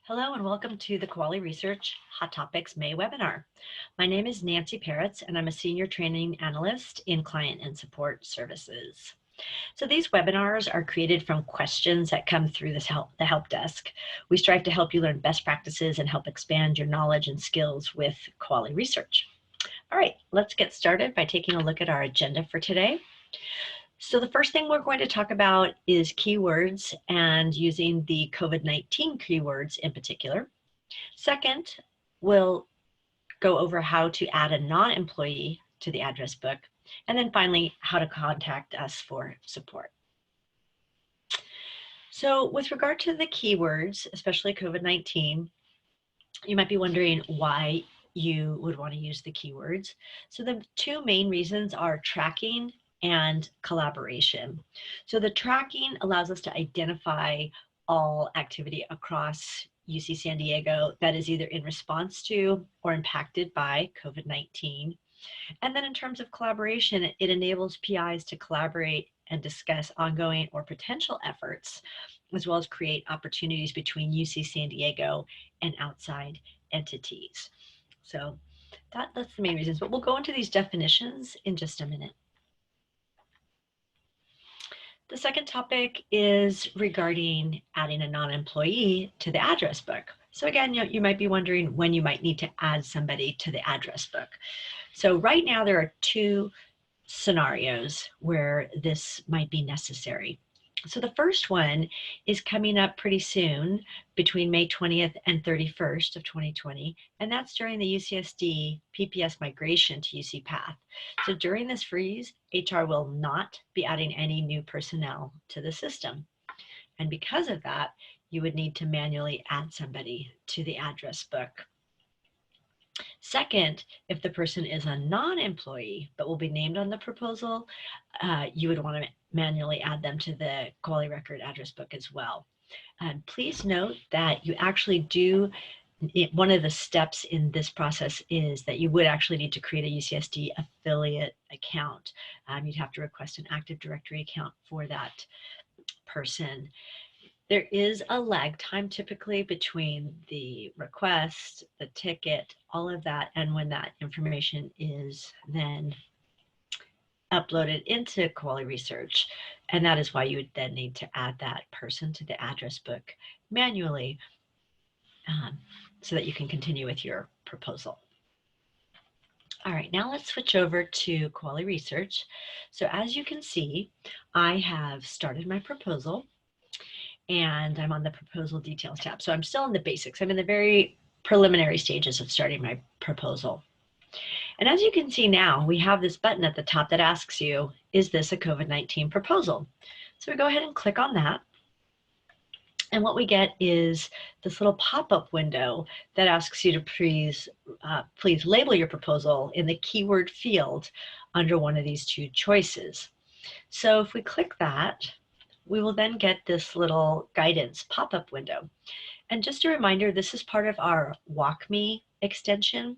Hello and welcome to the Kuali Research Hot Topics May webinar. My name is Nancy Peretz and I'm a Senior Training Analyst in Client and Support Services. So these webinars are created from questions that come through the help desk. We strive to help you learn best practices and help expand your knowledge and skills with Kuali Research. All right, let's get started by taking a look at our agenda for today. So the first thing we're going to talk about is keywords and using the COVID-19 keywords in particular. Second, we'll go over how to add a non-employee to the address book. And then finally, how to contact us for support. So with regard to the keywords, especially COVID-19, you might be wondering why you would want to use the keywords. So the two main reasons are tracking and collaboration. So the tracking allows us to identify all activity across UC San Diego that is either in response to or impacted by COVID-19. And then in terms of collaboration, it enables PIs to collaborate and discuss ongoing or potential efforts, as well as create opportunities between UC San Diego and outside entities. So that's the main reasons, but we'll go into these definitions in just a minute. The second topic is regarding adding a non-employee to the address book. So again, you might be wondering when you might need to add somebody to the address book. So right now there are two scenarios where this might be necessary. So the first one is coming up pretty soon between May 20th and 31st of 2020, and that's during the UCSD PPS migration to UC Path. So during this freeze, HR will not be adding any new personnel to the system. And because of that, you would need to manually add somebody to the address book. Second, if the person is a non-employee but will be named on the proposal, you would want to manually add them to the Kuali record address book as well. And please note that you actually do, one of the steps in this process is that you would actually need to create a UCSD affiliate account. You'd have to request an Active Directory account for that person. There is a lag time typically between the request, the ticket, all of that, and when that information is then uploaded into Kuali Research. And that is why you would then need to add that person to the address book manually so that you can continue with your proposal. All right, now let's switch over to Kuali Research. So as you can see, I have started my proposal and I'm on the proposal details tab. So I'm still in the basics. I'm in the very preliminary stages of starting my proposal. And as you can see now, we have this button at the top that asks you, is this a COVID-19 proposal? So we go ahead and click on that. And what we get is this little pop-up window that asks you to please label your proposal in the keyword field under one of these two choices. So if we click that, we will then get this little guidance pop-up window. And just a reminder, this is part of our WalkMe extension.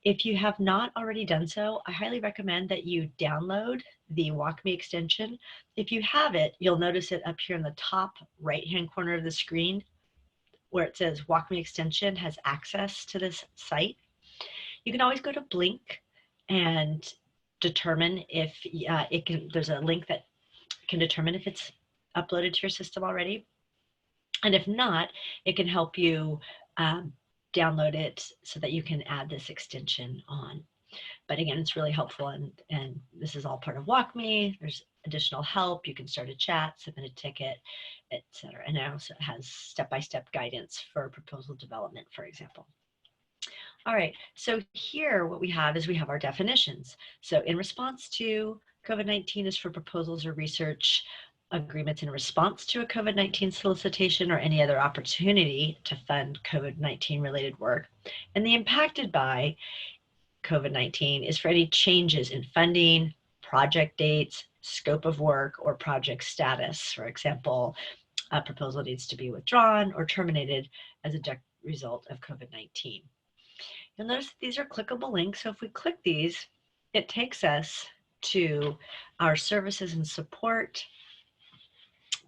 If you have not already done so, I highly recommend that you download the WalkMe extension. If you have it, you'll notice it up here in the top right-hand corner of the screen where it says WalkMe extension has access to this site. You can always go to Blink and determine if there's a link that can determine if it's uploaded to your system already. And if not, it can help you download it so that you can add this extension on. But again, it's really helpful, and this is all part of WalkMe. There's additional help. You can start a chat, submit a ticket, etc. And it also has step-by-step guidance for proposal development, for example. All right, so here what we have is we have our definitions. So in response to COVID-19 is for proposals or research agreements in response to a COVID-19 solicitation or any other opportunity to fund COVID-19 related work. And the impacted by COVID-19 is for any changes in funding, project dates, scope of work, or project status. For example, a proposal needs to be withdrawn or terminated as a direct result of COVID-19. You'll notice that these are clickable links. So if we click these, it takes us to our services and support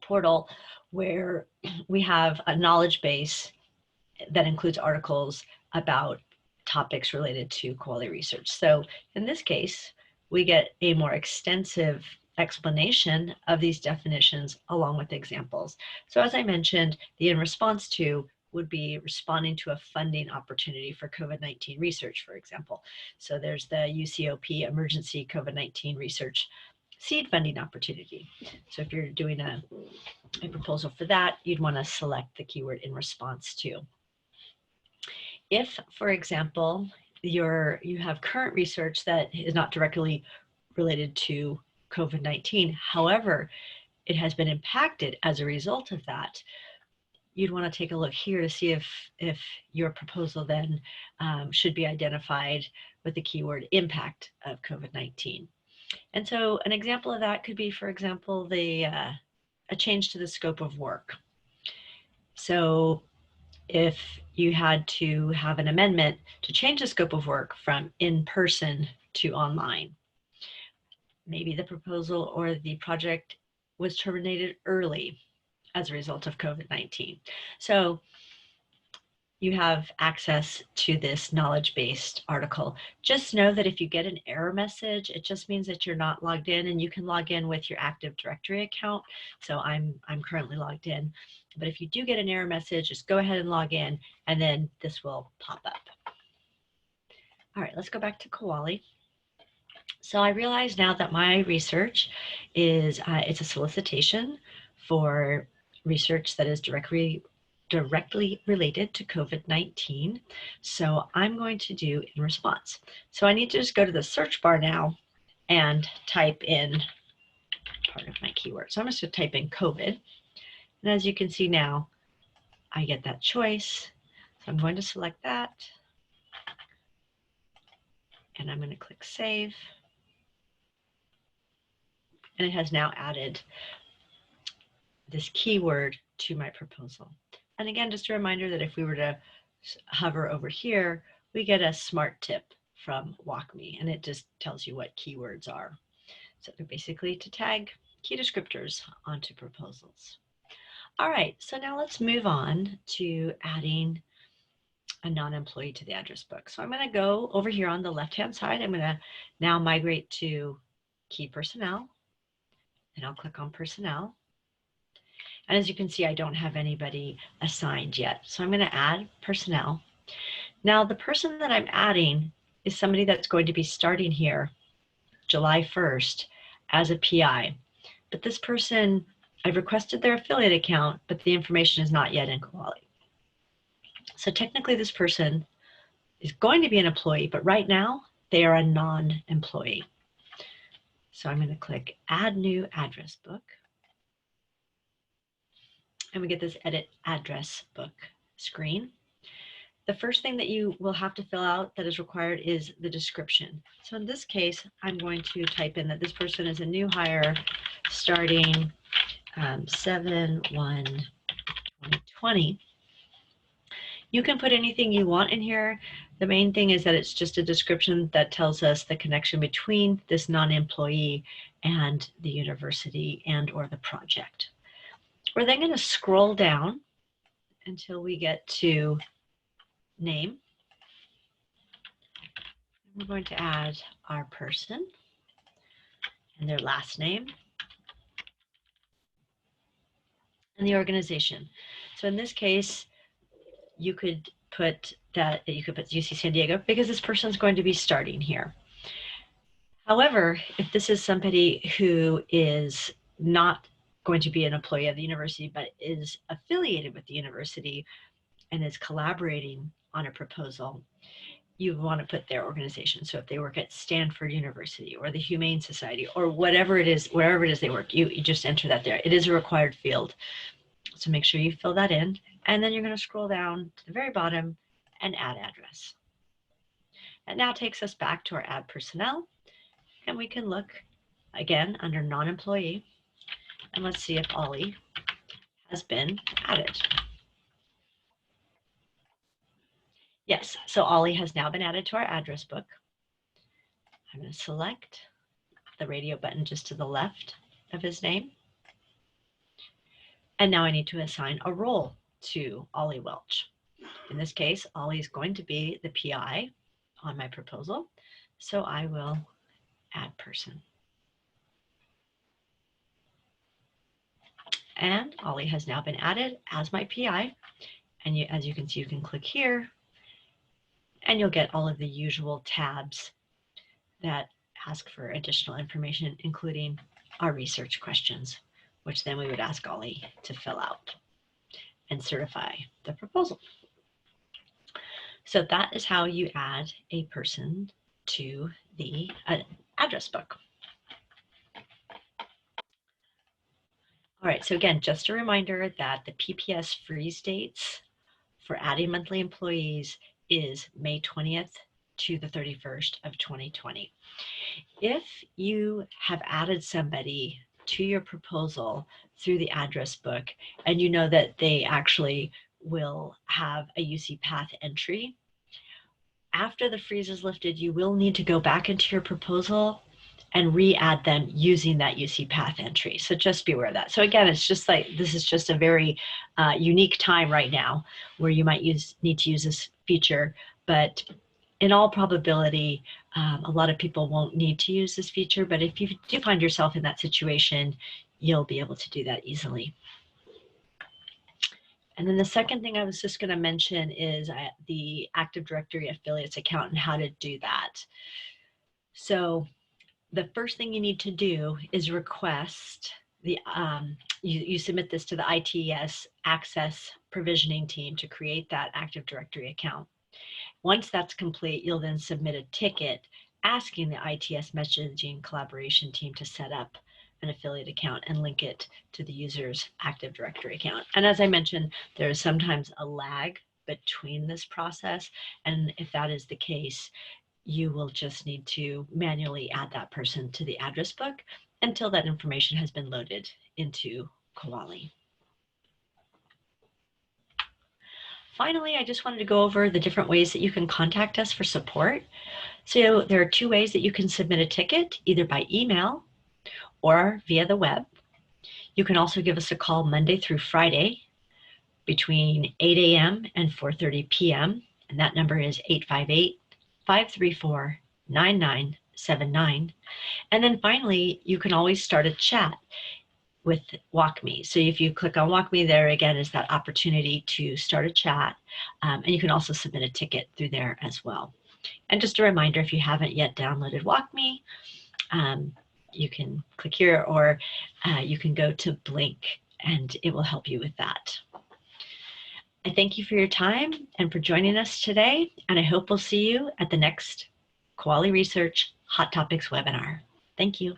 portal where we have a knowledge base that includes articles about topics related to quality research. So in this case, we get a more extensive explanation of these definitions along with examples. So as I mentioned, the in response to would be responding to a funding opportunity for COVID-19 research, for example. So there's the UCOP Emergency COVID-19 Research Seed Funding Opportunity. So if you're doing a proposal for that, you'd want to select the keyword in response to. If, for example, you have current research that is not directly related to COVID-19, however, it has been impacted as a result of that, you'd want to take a look here to see if your proposal then should be identified with the keyword impact of COVID-19. And so an example of that could be, for example, a change to the scope of work. So if you had to have an amendment to change the scope of work from in-person to online, maybe the proposal or the project was terminated early as a result of COVID-19. So you have access to this knowledge-based article. Just know that if you get an error message, it just means that you're not logged in, and you can log in with your Active Directory account. So I'm currently logged in, but if you do get an error message, just go ahead and log in, and then this will pop up. All right, let's go back to Kuali. So I realize now that my research is, it's a solicitation for research that is directly related to COVID-19. So I'm going to do in response. So I need to just go to the search bar now and type in part of my keyword. So I'm just going to type in COVID. And as you can see now, I get that choice. So I'm going to select that. And I'm going to click Save. And it has now added this keyword to my proposal. And again, just a reminder that if we were to hover over here, we get a smart tip from WalkMe, and it just tells you what keywords are. So they're basically to tag key descriptors onto proposals. All right, so now let's move on to adding a non-employee to the address book. So I'm going to go over here on the left-hand side. I'm going to now migrate to key personnel, and I'll click on personnel. And as you can see, I don't have anybody assigned yet. So I'm going to add personnel. Now, the person that I'm adding is somebody that's going to be starting here July 1st as a PI. But this person, I've requested their affiliate account, but the information is not yet in Kuali. So technically this person is going to be an employee, but right now they are a non-employee. So I'm going to click Add New Address Book. And we get this Edit Address Book screen. The first thing that you will have to fill out that is required is the description. So in this case, I'm going to type in that this person is a new hire starting 7/1/2020. You can put anything you want in here. The main thing is that it's just a description that tells us the connection between this non-employee and the university and or the project. We're then going to scroll down until we get to name. We're going to add our person and their last name and the organization. So in this case, you could put UC San Diego because this person is going to be starting here. However, if this is somebody who is not going to be an employee of the university, but is affiliated with the university and is collaborating on a proposal, you want to put their organization. So if they work at Stanford University or the Humane Society or whatever it is, wherever it is they work, you just enter that there. It is a required field. So make sure you fill that in. And then you're going to scroll down to the very bottom and add address. It now takes us back to our add personnel. And we can look again under non-employee. And let's see if Ollie has been added. Yes, so Ollie has now been added to our address book. I'm going to select the radio button just to the left of his name. And now I need to assign a role to Ollie Welch. In this case, Ollie is going to be the PI on my proposal. So I will add person. And Ollie has now been added as my PI. And as you can see, you can click here and you'll get all of the usual tabs that ask for additional information, including our research questions, which then we would ask Ollie to fill out and certify the proposal. So that is how you add a person to the address book. All right, so again, just a reminder that the PPS freeze dates for adding monthly employees is May 20th to the 31st of 2020. If you have added somebody to your proposal through the address book and you know that they actually will have a UC path entry, after the freeze is lifted, you will need to go back into your proposal and re-add them using that UC path entry. So just be aware of that. So again, it's just like, this is just a very unique time right now where you might need to use this feature, but in all probability, a lot of people won't need to use this feature, but if you do find yourself in that situation, you'll be able to do that easily. And then the second thing I was just going to mention is the Active Directory affiliates account and how to do that. So the first thing you need to do is request the, you submit this to the ITS Access Provisioning team to create that Active Directory account. Once that's complete, you'll then submit a ticket asking the ITS Messaging Collaboration team to set up an affiliate account and link it to the user's Active Directory account. And as I mentioned, there is sometimes a lag between this process. And if that is the case, you will just need to manually add that person to the address book until that information has been loaded into Kuali. Finally, I just wanted to go over the different ways that you can contact us for support. So there are two ways that you can submit a ticket, either by email or via the web. You can also give us a call Monday through Friday between 8 a.m. and 4:30 p.m. And that number is 858-534-9979. And then finally, you can always start a chat with WalkMe. So if you click on WalkMe, there again is that opportunity to start a chat. And you can also submit a ticket through there as well. And just a reminder, if you haven't yet downloaded WalkMe, you can click here, or you can go to Blink and it will help you with that. I thank you for your time and for joining us today, and I hope we'll see you at the next Kuali Research Hot Topics webinar. Thank you.